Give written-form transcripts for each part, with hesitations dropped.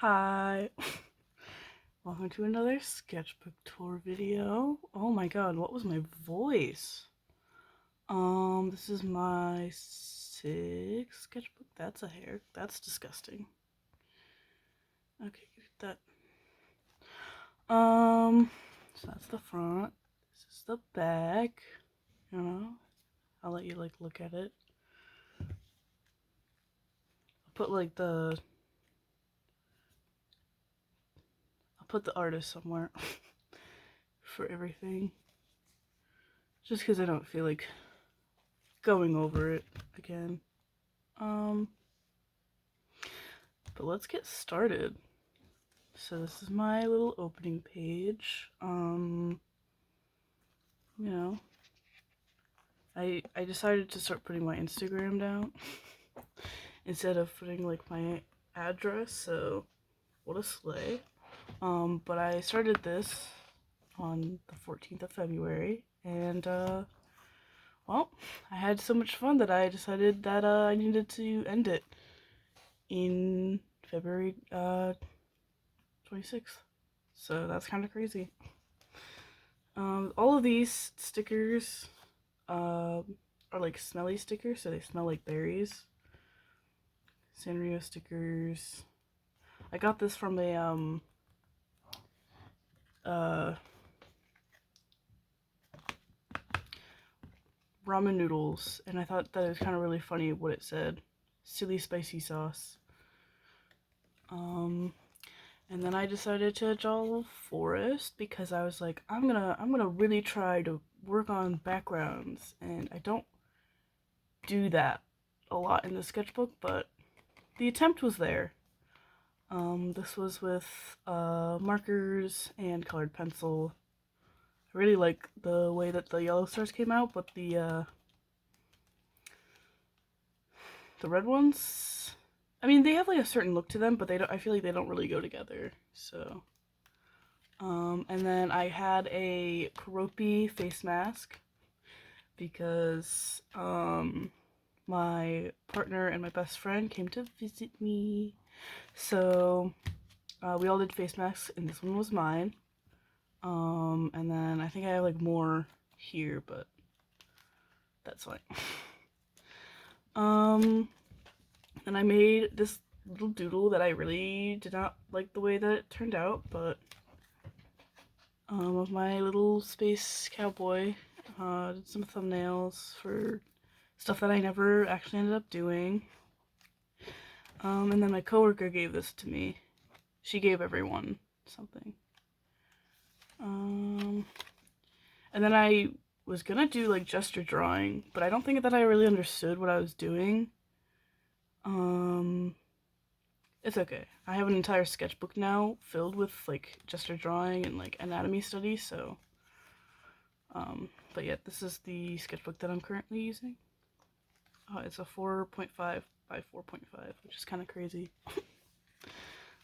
Hi, welcome to another sketchbook tour video. Oh my god, what was my voice? This is my sixth sketchbook. That's a hair. That's disgusting. Okay, get that. So that's the front. This is the back. You know, I'll let you look at it. I'll put the artist somewhere for everything. Just because I don't feel like going over it again. But let's get started. So this is my little opening page. You know, I decided to start putting my Instagram down instead of putting like my address, so what a slay. But I started this on the 14th of February, and well, I had so much fun that I decided that I needed to end it in February 26th. So that's kind of crazy. All of these stickers are like smelly stickers, so they smell like berries. Sanrio stickers. I got this from a ramen noodles, and I thought that it was kind of really funny what it said. Silly spicy sauce. And then I decided to draw a little forest because I was like, I'm gonna really try to work on backgrounds, and I don't do that a lot in the sketchbook, but the attempt was there. This was with markers and colored pencil. I really like the way that the yellow stars came out, but the red ones, I mean, they have like a certain look to them, but I feel like they don't really go together. So, and then I had a Karopi face mask because my partner and my best friend came to visit me. So we all did face masks, and this one was mine. And then I think I have like more here, but that's fine. And I made this little doodle that I really did not like the way that it turned out, but of my little space cowboy. Did some thumbnails for stuff that I never actually ended up doing. And then my coworker gave this to me. She gave everyone something. And then I was gonna do like gesture drawing, but I don't think that I really understood what I was doing. It's okay. I have an entire sketchbook now filled with like gesture drawing and like anatomy studies, so but yeah, this is the sketchbook that I'm currently using. It's a 4.5 by 4.5, which is kind of crazy.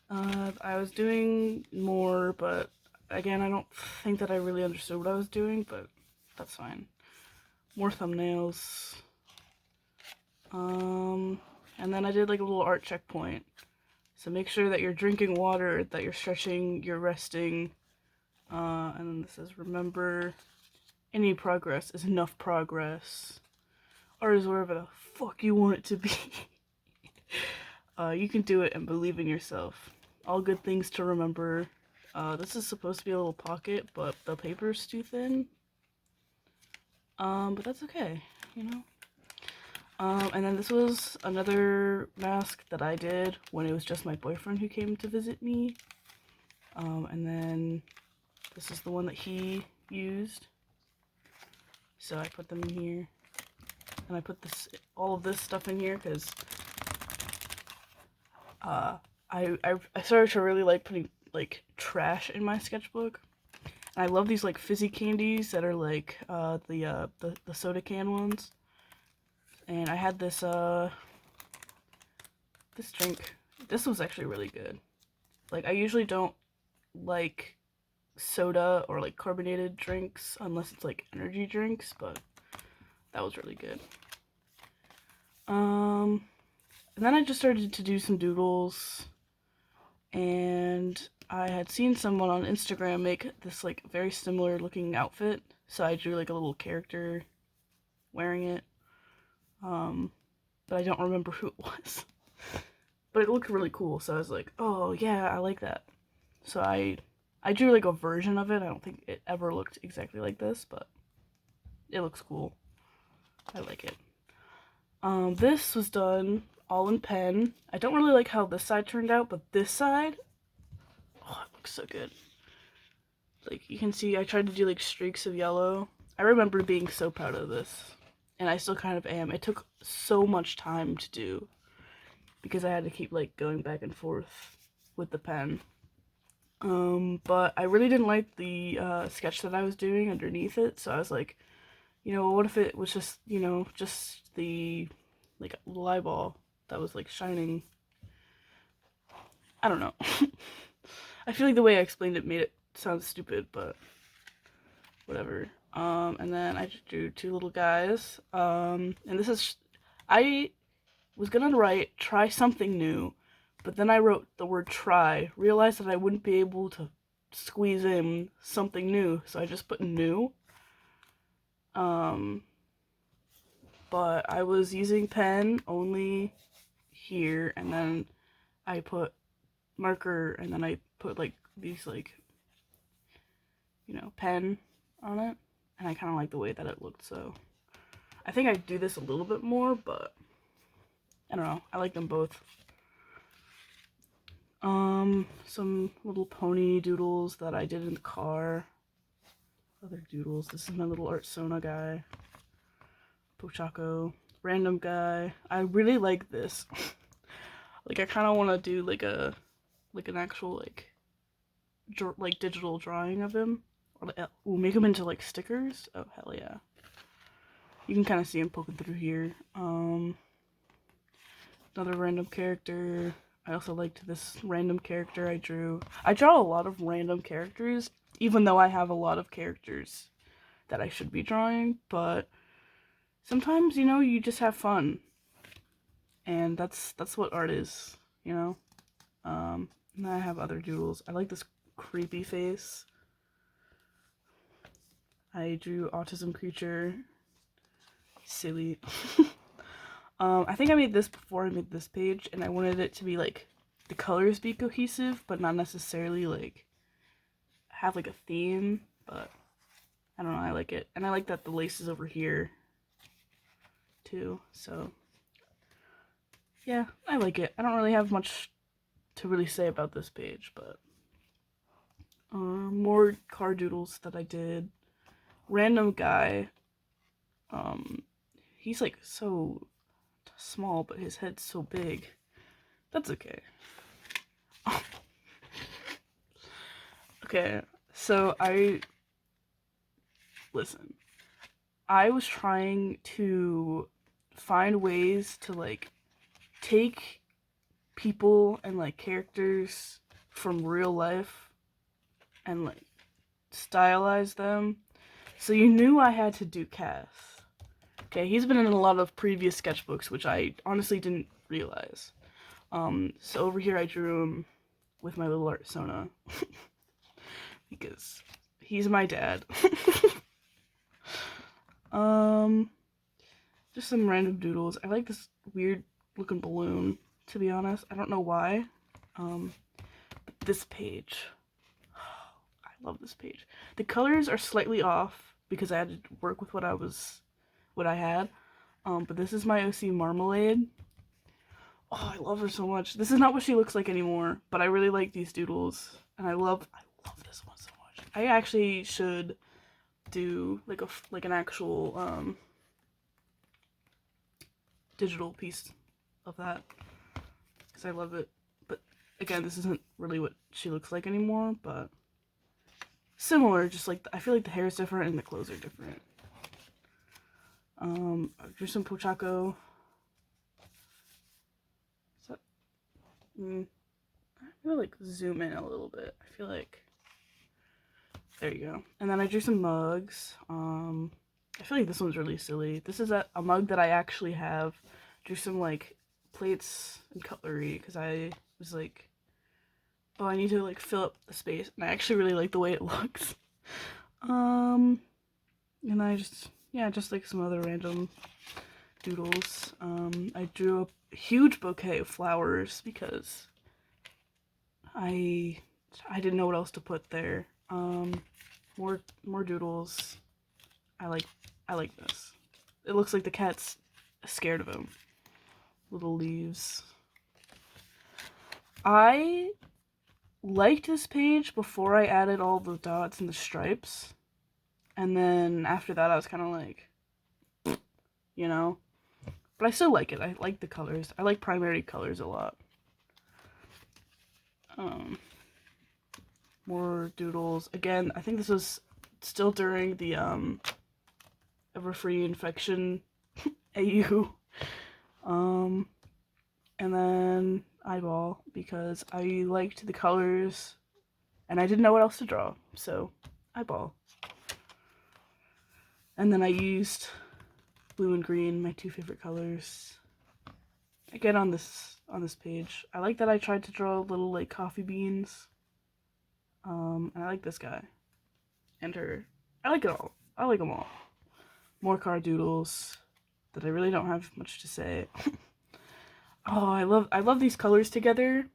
I was doing more, but again, I don't think that I really understood what I was doing, but that's fine. More thumbnails. And then I did like a little art checkpoint. So make sure that you're drinking water, that you're stretching, you're resting. And then this says, remember, any progress is enough progress. Or is whatever the fuck you want it to be. You can do it and believe in yourself. All good things to remember. This is supposed to be a little pocket, but the paper's too thin. But that's okay, you know? And then this was another mask that I did when it was just my boyfriend who came to visit me. And then this is the one that he used. So I put them in here. And I put all of this stuff in here because I started to really like putting like trash in my sketchbook. And I love these like fizzy candies that are like the soda can ones. And I had this this drink. This was actually really good. Like I usually don't like soda or like carbonated drinks unless it's like energy drinks, but that was really good. And then I just started to do some doodles, and I had seen someone on Instagram make this like very similar looking outfit, so I drew like a little character wearing it. But I don't remember who it was. But it looked really cool, so I was like, oh yeah, I like that. So I drew like a version of it. I don't think it ever looked exactly like this, but it looks cool. I like it. This was done all in pen. I don't really like how this side turned out, but this side, oh, it looks so good. Like, you can see I tried to do like streaks of yellow. I remember being so proud of this, and I still kind of am. It took so much time to do because I had to keep like going back and forth with the pen. But I really didn't like the sketch that I was doing underneath it, so I was like, you know, what if it was just, you know, just the like little eyeball that was like shining. I don't know. I feel like the way I explained it made it sound stupid, but whatever. And then I just drew two little guys. And this is, I was gonna write try something new, but then I wrote the word try, realized that I wouldn't be able to squeeze in something new, so I just put new. But I was using pen only here, and then I put marker, and then I put like these like, you know, pen on it, and I kind of like the way that it looked, so I think I do this a little bit more, but I don't know, I like them both. Some little pony doodles that I did in the car. Other doodles. This is my little Artsona guy. Pochaco. Random guy. I really like this. Like, I kind of want to do like an actual like digital drawing of him. Or ooh, make him into like stickers. Oh hell yeah. You can kind of see him poking through here. Another random character. I also liked this random character I drew. I draw a lot of random characters, even though I have a lot of characters that I should be drawing, but sometimes, you know, you just have fun. And that's what art is, you know? And then I have other doodles. I like this creepy face. I drew autism creature. Silly. I think I made this before I made this page, and I wanted it to be like the colors be cohesive, but not necessarily like have like a theme, but I don't know, I like it. And I like that the lace is over here too, so yeah, I like it. I don't really have much to really say about this page, but more car doodles that I did. Random guy. He's like so small, but his head's so big. That's okay. Okay, so listen. I was trying to find ways to like take people and like characters from real life and like stylize them. So you knew I had to do Cass. Okay, he's been in a lot of previous sketchbooks, which I honestly didn't realize. So over here I drew him with my little Artsona. Because he's my dad. Just some random doodles. I like this weird looking balloon, to be honest. I don't know why. But this page. I love this page. The colors are slightly off because I had to work with what I had. But this is my OC Marmalade. Oh, I love her so much. This is not what she looks like anymore, but I really like these doodles. And I love this one so much. I actually should do like an actual digital piece of that because I love it. But again, this isn't really what she looks like anymore, but similar. Just like I feel like the hair is different and the clothes are different. I drew some Pochaco. I'm gonna like zoom in a little bit. I feel like there you go. And then I drew some mugs. I feel like this one's really silly. This is a mug that I actually have. Drew some like plates and cutlery because I was like Oh, I need to like fill up the space, and I actually really like the way it looks. And I just, yeah, just like some other random doodles. I drew a huge bouquet of flowers because I didn't know what else to put there. More doodles. I like this. It looks like the cat's scared of him. Little leaves. I liked this page before I added all the dots and the stripes. And then after that I was kind of like, you know. But I still like it. I like the colors. I like primary colors a lot. More doodles. Again, I think this was still during the Everfree infection AU. And then eyeball because I liked the colors and I didn't know what else to draw, so eyeball. And then I used blue and green, my two favorite colors. Again on this page. I like that I tried to draw little like coffee beans. And I like this guy. And her. I like it all. I like them all. More car doodles that I really don't have much to say. Oh, I love these colors together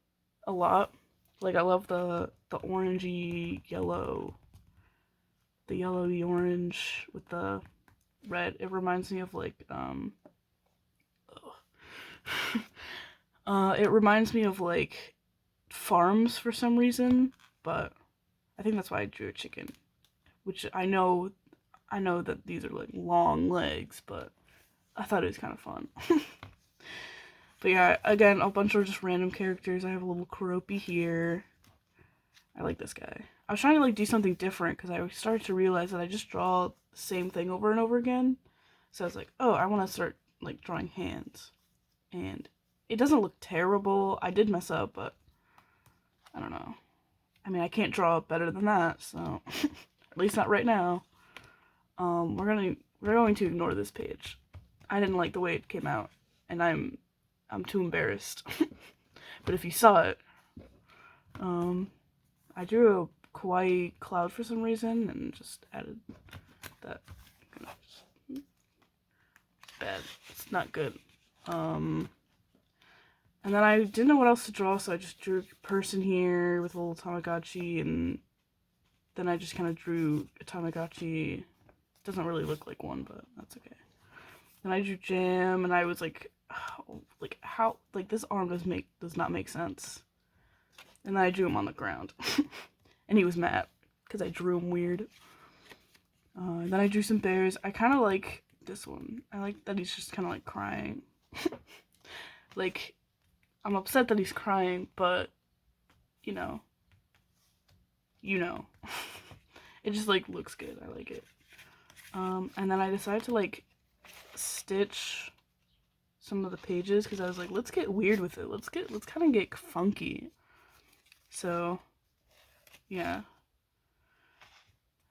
a lot. Like I love the orangey yellow. The yellowy orange with the red. It reminds me of like it reminds me of like farms for some reason, but I think that's why I drew a chicken. Which I know that these are like long legs, but I thought it was kind of fun. But yeah, again, a bunch of just random characters. I have a little Keroppi here. I like this guy. I was trying to like do something different because I started to realize that I just draw the same thing over and over again. So I was like, oh, I want to start like drawing hands. And it doesn't look terrible. I did mess up, but I don't know. I mean, I can't draw better than that, so at least not right now. We're going to ignore this page. I didn't like the way it came out, and I'm too embarrassed. But if you saw it, I drew a kawaii cloud for some reason and just added that. Bad. It's not good. And then I didn't know what else to draw, so I just drew a person here with a little Tamagotchi, and then I just kind of drew a Tamagotchi. It doesn't really look like one, but that's okay. Then I drew Jam, and I was like, how, this arm does not make sense. And then I drew him on the ground. And he was mad, because I drew him weird. And then I drew some bears. I kind of like this one. I like that he's just kind of like crying. Like, I'm upset that he's crying, but, you know. It just, like, looks good. I like it. And then I decided to, like, stitch some of the pages, because I was like, let's get weird with it. Let's kind of get funky. So, yeah.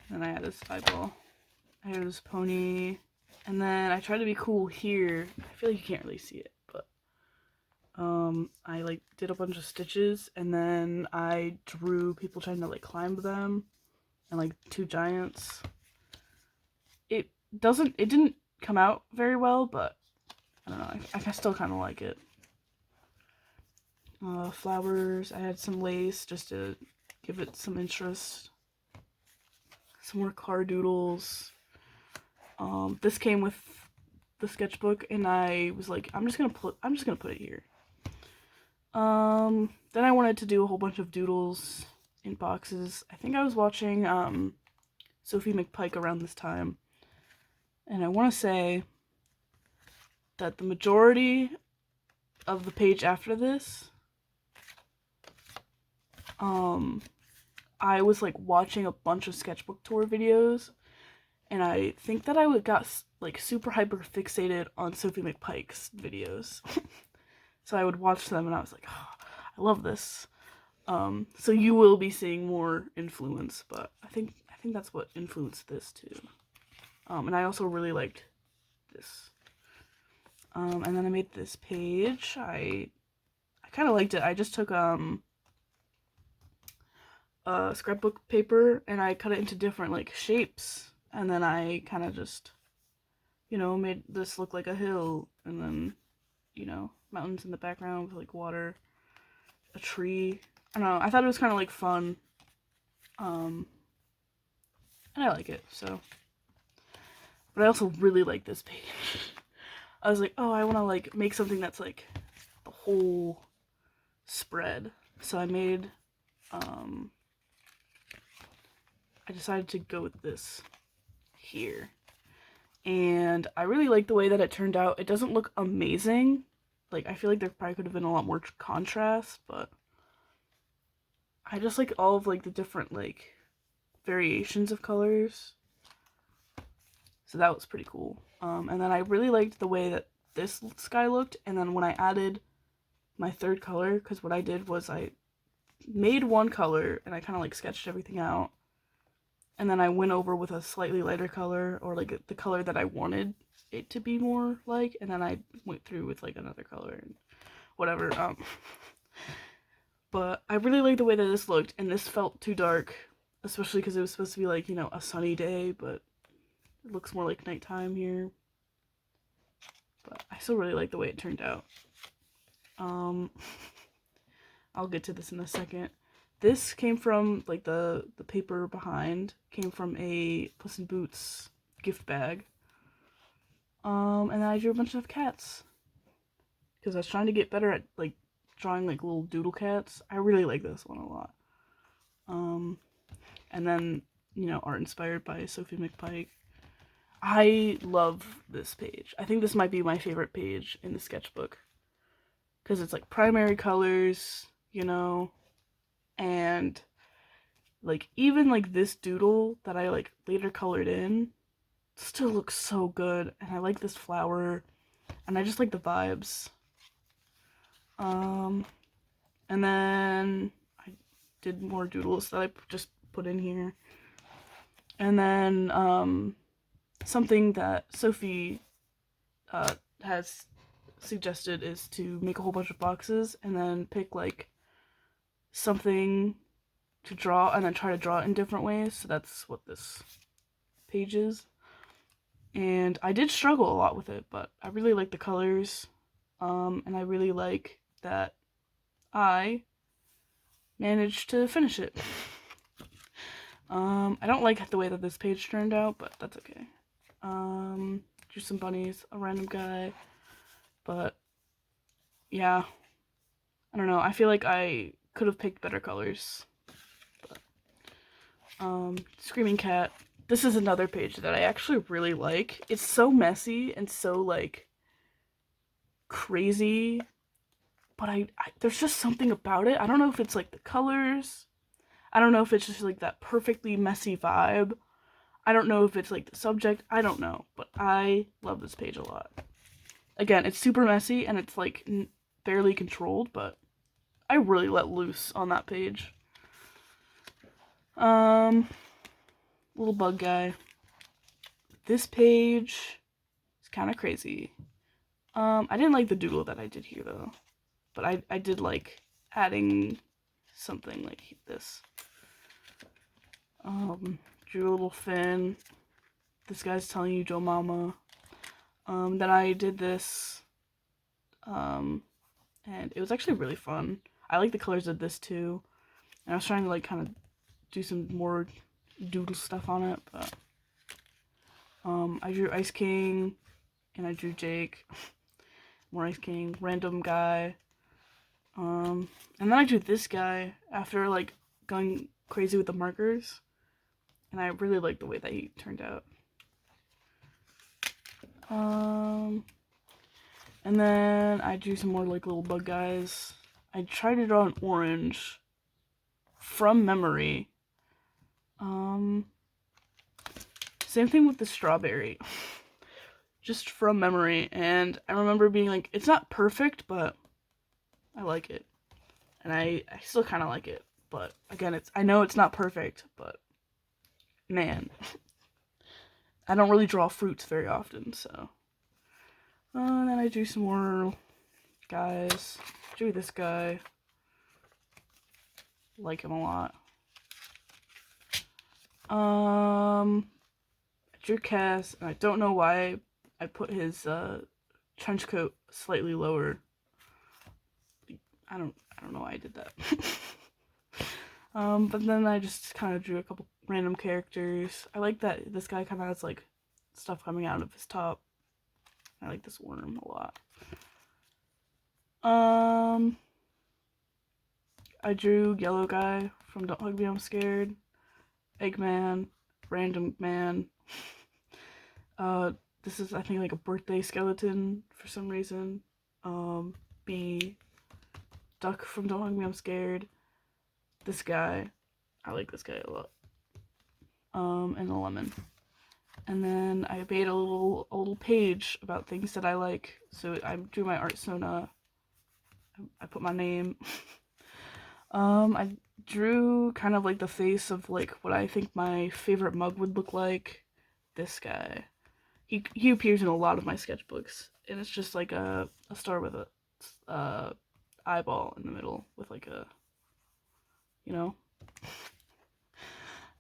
Then I had this eyeball. I had this pony. And then I tried to be cool here. I feel like you can't really see it, but I like did a bunch of stitches, and then I drew people trying to like climb them, and like two giants. It didn't come out very well, but I don't know, I still kind of like it. Flowers, I had some lace just to give it some interest. Some more car doodles. This came with the sketchbook, and I was like, I'm just gonna put it here. Then I wanted to do a whole bunch of doodles in boxes. I think I was watching Sophie McPike around this time, and I want to say that the majority of the page after this, I was like watching a bunch of sketchbook tour videos, and I think that I got like super hyper fixated on Sophie McPike's videos. So I would watch them, and I was like, oh, I love this. So you will be seeing more influence, but I think that's what influenced this too. And I also really liked this. And then I made this page. I kind of liked it. I just took scrapbook paper and I cut it into different like shapes, and then I kind of just, you know, made this look like a hill, and then, you know, mountains in the background with like water, a tree. I don't know, I thought it was kind of like fun, and I like it, so. But I also really like this page. I was like, oh, I want to like make something that's like the whole spread. So I made, I decided to go with this here. And I really like the way that it turned out. It doesn't look amazing. Like, I feel like there probably could have been a lot more contrast, but I just like all of like the different like variations of colors. So that was pretty cool. And then I really liked the way that this sky looked. And then when I added my third color, because what I did was I made one color and I kind of like sketched everything out. And then I went over with a slightly lighter color, or like the color that I wanted it to be more like. And then I went through with like another color and whatever. But I really liked the way that this looked, and this felt too dark, especially because it was supposed to be like, you know, a sunny day, but it looks more like nighttime here. But I still really like the way it turned out. I'll get to this in a second. This came from, like, the paper behind came from a Puss in Boots gift bag. And then I drew a bunch of cats. Because I was trying to get better at, like, drawing, like, little doodle cats. I really like this one a lot. And then, you know, art inspired by Sophie McPike. I love this page. I think this might be my favorite page in the sketchbook. Because it's, like, primary colors, you know, and, like, even, like, this doodle that I, like, later colored in still looks so good. And I like this flower. And I just like the vibes. And then I did more doodles that I just put in here. And then, something that Sophie has suggested is to make a whole bunch of boxes and then pick, like, something to draw and then try to draw it in different ways. So that's what this page is. And I did struggle a lot with it, but I really like the colors. And I really like that I managed to finish it. I don't like the way that this page turned out, but that's okay. Drew some bunnies, a random guy, but yeah, I don't know. I feel like I could have picked better colors. But, Screaming Cat. This is another page that I actually really like. It's so messy and so, like, crazy, but I there's just something about it. I don't know if it's like the colors. I don't know if it's just like that perfectly messy vibe. I don't know if it's like the subject. I don't know, but I love this page a lot. Again, it's super messy and it's like barely controlled, but I really let loose on that page. Little bug guy. This page is kind of crazy. I didn't like the doodle that I did here though, but I did like adding something like this. Drew a little fin. This guy's telling you Joe Mama. Then I did this, and it was actually really fun. I like the colors of this too, and I was trying to like kind of do some more doodle stuff on it, but I drew Ice King, and I drew Jake, more Ice King, random guy, and then I drew this guy after like going crazy with the markers, and I really like the way that he turned out. And then I drew some more like little bug guys. I tried to draw an orange from memory. Same thing with the strawberry. Just from memory, and I remember being like, it's not perfect, but I like it. And I still kind of like it, but again, I know it's not perfect, but man, I don't really draw fruits very often, so. And then I drew some more guys. Drew this guy. Like him a lot. I drew Cass, and I don't know why I put his trench coat slightly lower. I don't know why I did that. But then I just kind of drew a couple random characters. I like that this guy kind of has like stuff coming out of his top. I like this worm a lot. I drew Yellow Guy from Don't Hug Me, I'm Scared, Eggman, Random Man. This is, I think, like a birthday skeleton for some reason. B, Duck from Don't Hug Me, I'm Scared. This guy, I like this guy a lot. And the lemon. And then I made a little page about things that I like. So I drew my art sona. I put my name. I drew kind of like the face of like what I think my favorite mug would look like. This guy. He appears in a lot of my sketchbooks, and it's just like a star with a eyeball in the middle with like a, you know,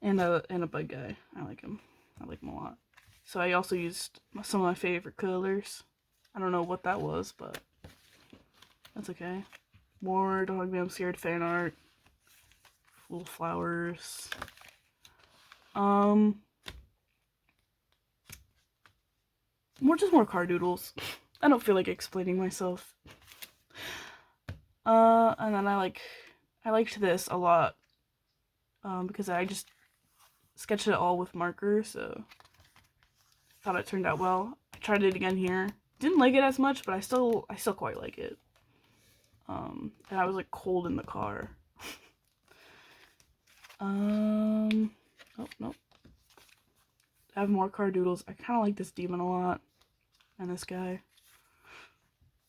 and a bug guy. I like him a lot. So I also used some of my favorite colors. I don't know what that was, but that's okay. More Don't Hug Me, I'm Scared fan art. Little flowers. More car doodles. I don't feel like explaining myself. And then I liked this a lot. Because I just sketched it all with marker, so thought it turned out well. I tried it again here. Didn't like it as much, but I still quite like it. And I was like cold in the car. Oh no. I have more car doodles. I kind of like this demon a lot, and this guy.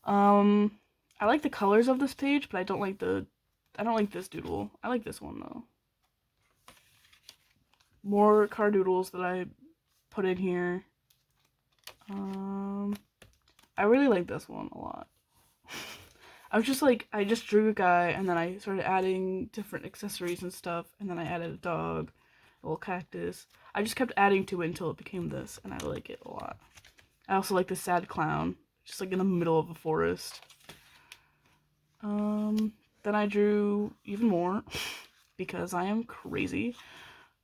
I like the colors of this page, but I don't like this doodle. I like this one though. More car doodles that I put in here. I really like this one a lot. I just drew a guy, and then I started adding different accessories and stuff, and then I added a dog, a little cactus. I just kept adding to it until it became this, and I like it a lot. I also like the sad clown, just like in the middle of a forest. Then I drew even more, because I am crazy.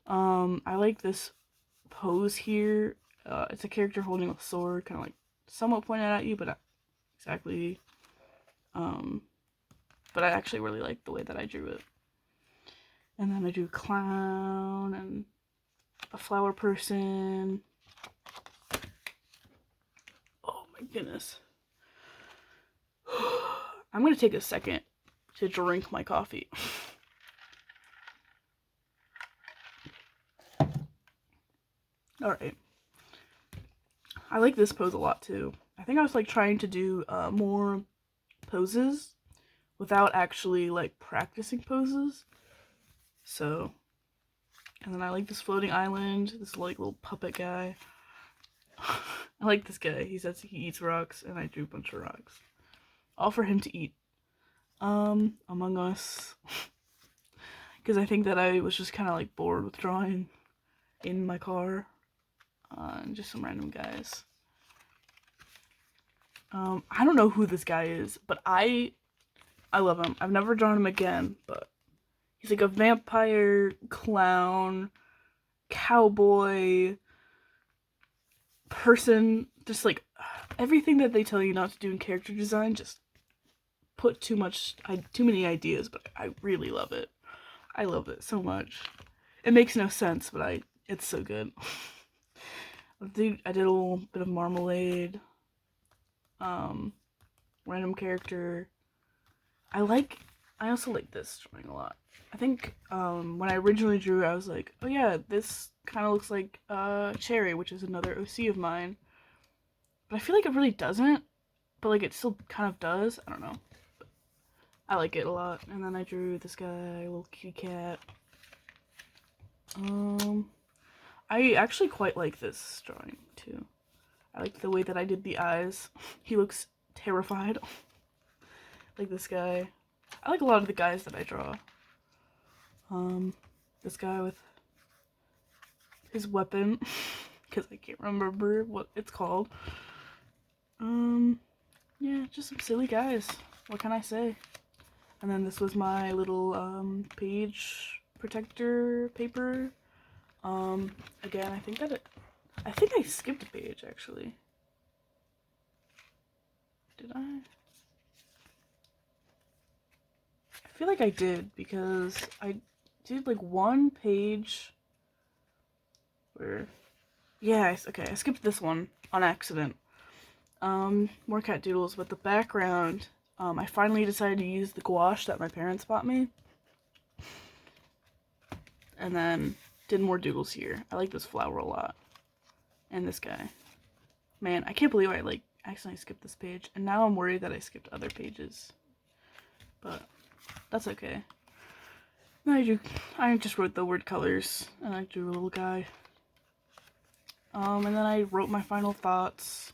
I like this pose here. It's a character holding a sword, kind of like somewhat pointed at you, but not exactly. But I actually really like the way that I drew it. And then I drew a clown and a flower person. Oh my goodness. I'm gonna take a second to drink my coffee. Alright. I like this pose a lot too. I think I was like trying to do more poses without actually like practicing poses. So, and then I like this floating island, this like little puppet guy. I like this guy. He says he eats rocks, and I drew a bunch of rocks. All for him to eat. Among Us. Because I think that I was just kind of like bored with drawing in my car. And just some random guys. I don't know who this guy is, but I love him. I've never drawn him again, but he's like a vampire, clown, cowboy, person, just like everything that they tell you not to do in character design, just put too many ideas, but I really love it. I love it so much. It makes no sense, but it's so good. I did a little bit of marmalade. Random character. I also like this drawing a lot. I think when I originally drew, I was like, oh yeah, this kind of looks like Cherry, which is another OC of mine. But I feel like it really doesn't. But like it still kind of does. I don't know. But I like it a lot. And then I drew this guy, a little kitty cat. I actually quite like this drawing too. I like the way that I did the eyes. He looks terrified. Like this guy. I like a lot of the guys that I draw. This guy with his weapon, because I can't remember what it's called. Yeah, just some silly guys. What can I say? And then this was my little page protector paper. Again, I think I skipped a page actually. Did I? I feel like I did, because I did like one page where, yeah, okay, I skipped this one on accident. More cat doodles, but the background, I finally decided to use the gouache that my parents bought me. And then did more doodles here. I like this flower a lot. And this guy. Man, I can't believe I like accidentally skipped this page, and now I'm worried that I skipped other pages. But that's okay. I just wrote the word colors, and I drew a little guy. And then I wrote my final thoughts,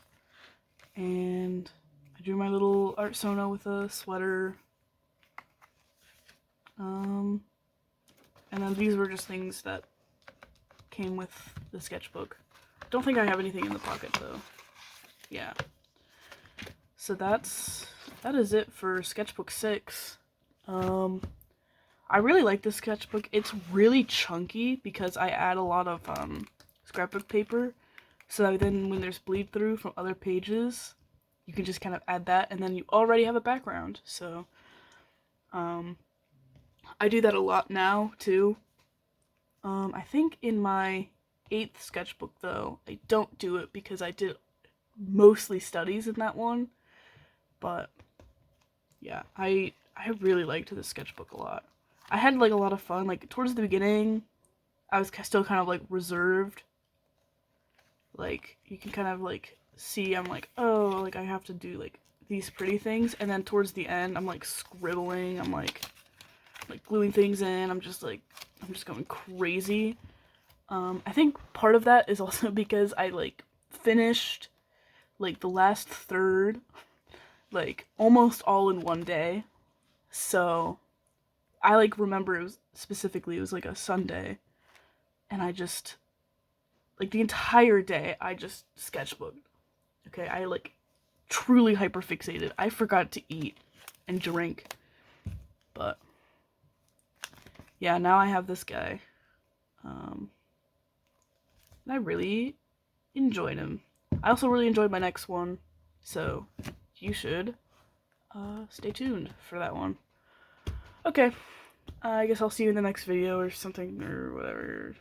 and I drew my little art sono with a sweater. And then these were just things that came with the sketchbook. Don't think I have anything in the pocket though. Yeah. So that is it for Sketchbook 6. I really like this sketchbook. It's really chunky because I add a lot of scrapbook paper, so that then when there's bleed through from other pages, you can just kind of add that, and then you already have a background. So I do that a lot now too. I think in my 8th sketchbook though, I don't do it because I did mostly studies in that one. But yeah, I really liked this sketchbook a lot. I had like a lot of fun. Like towards the beginning, I was still kind of like reserved. Like you can kind of like see I'm like, oh, like I have to do like these pretty things, and then towards the end I'm like scribbling, I'm like gluing things in. I'm just going crazy. I think part of that is also because I like finished like the last third like almost all in one day. So I like remember it was like a Sunday, and I just like the entire day I just sketchbooked. Okay, I like truly hyperfixated. I forgot to eat and drink. But yeah, now I have this guy. And I really enjoyed him. I also really enjoyed my next one, so you should stay tuned for that one. Okay, I guess I'll see you in the next video or something or whatever.